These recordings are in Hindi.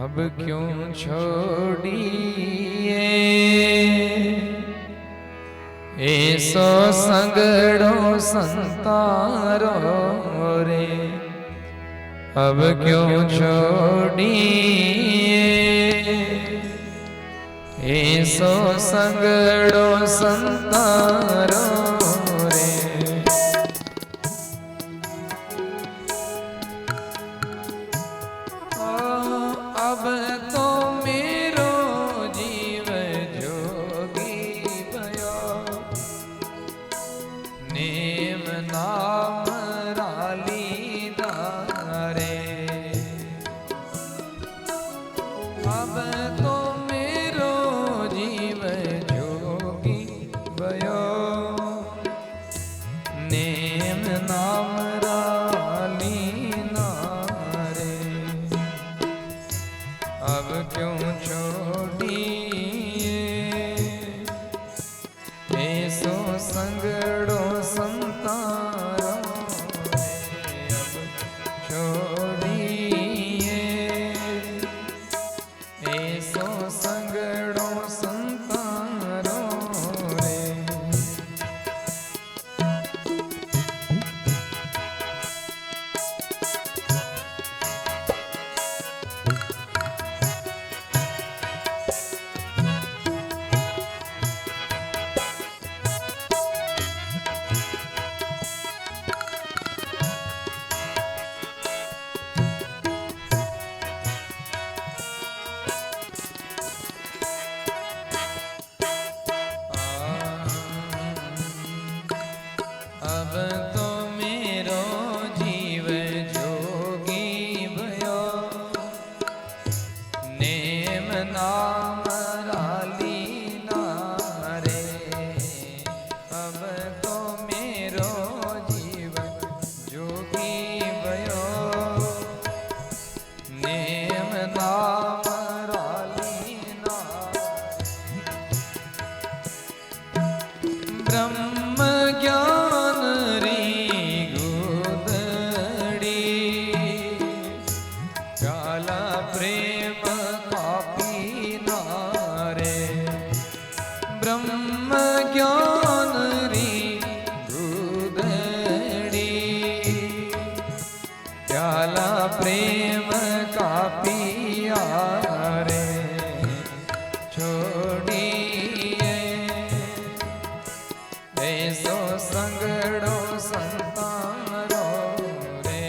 अब क्यों छोड़िए ऐसो संगड़ो संतारो रे। अब क्यों छोड़िए ऐसो संगड़ो संतारो रे। अब तो मेरो जीव जोगी भयो नेम नाम राली दारे। अब तो मेरो जीव जोगी भयो नेम नाम राली नारे। अब क्यों छोड़िए ऐसो संगड़ो संतारो रे। अब छोड़िए ऐसो संगड़ो संतारो रे। अब तो मेरो जीव जोगी भयो नेम नाम राली नारे। अब तो मेरो जीव जोगी भयो नेम नाम राली नारे। ब्रह्म ज्ञान री गुदड़ी प्याला प्रेम कापी नारे। ब्रह्म ज्ञान री गुदड़ी प्याला प्रेम कापिया रे। छोड़िए ऐसो संगड़ो संतारो रे।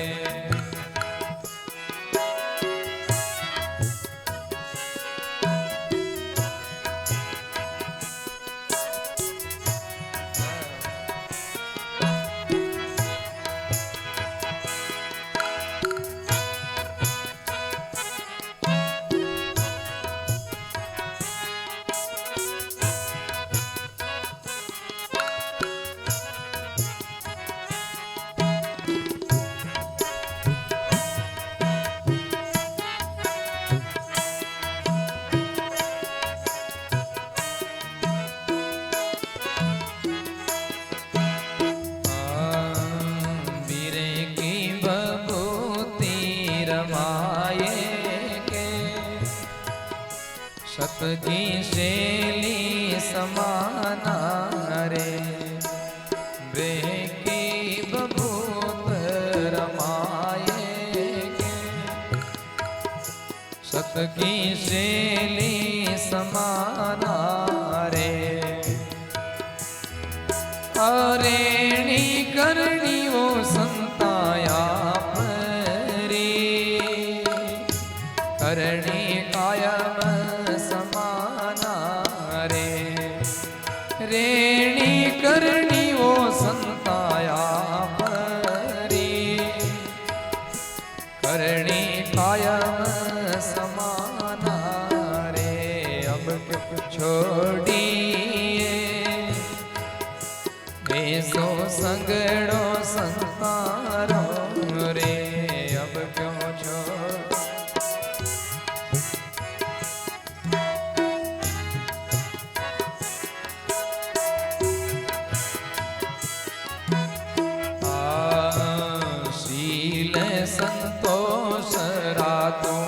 वीरे की बभूति रमाए के शत की शैली समाना रे। वे की बभूत रमाए के शत की शैली समाना रे। अरेणी करणी वो संताया परी करणी कायम समाना रे। रेणी करणी वो संताया परी करणी कायम समाना रे। अब क्यों छोड़िए ऐसो संगड़ो संतारो रे। अब क्यों छोड़ शील संतोष रातों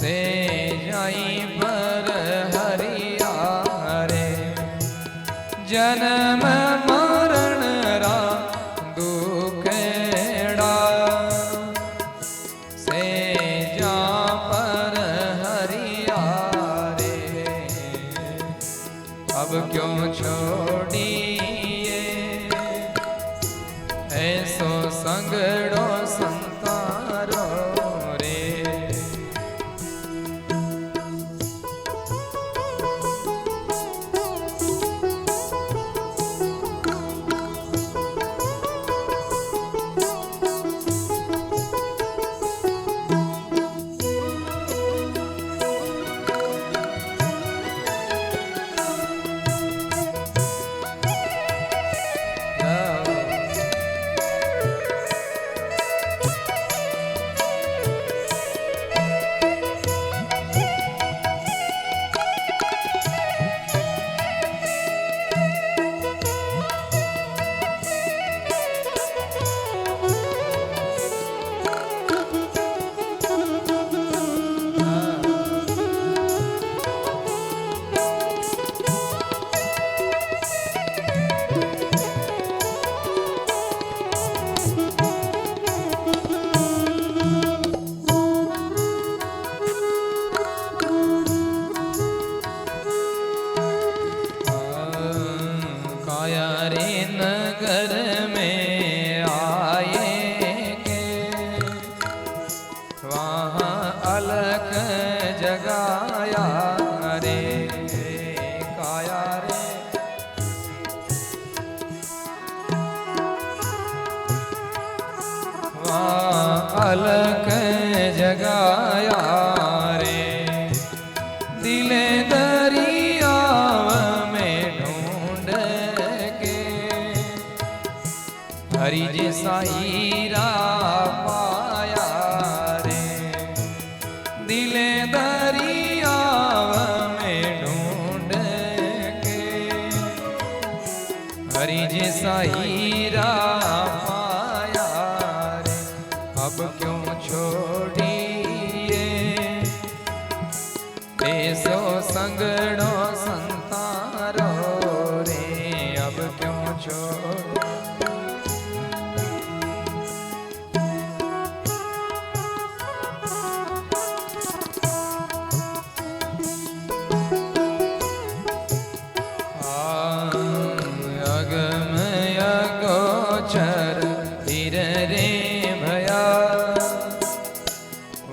से जाई पर हरिया रे जन्म मरण रा दुखेड़ा से जा पर हरिया रे अब क्यों छोड़िए ऐसो संगड़ो संतारो रे नगर में आएंगे वहाँ अलग जगाया रे काया रे वहाँ अलग जगाया रे दिले दरिया हरि जी साईरा पाया रे दिले दरिया में ढूंढ के हरि जी साईरा पाया रे अब क्यों छोड़िए ऐसो संगड़ो संतारो रे अब क्यों छोड़ धीर रे भया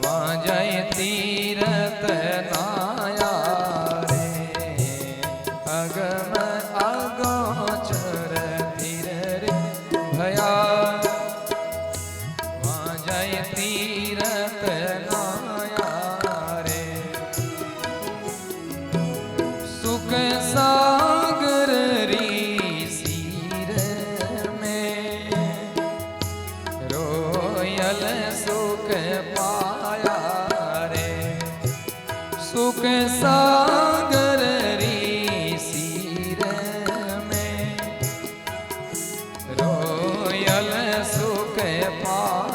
वहाँ जाए तीरथ नाया रे अगम अगोचर धीर रे भया वहाँ जाए तीरथ नाया रे सुख सागर री सुख पाया रे सुख सागर री सीर में रोयल सुख पाया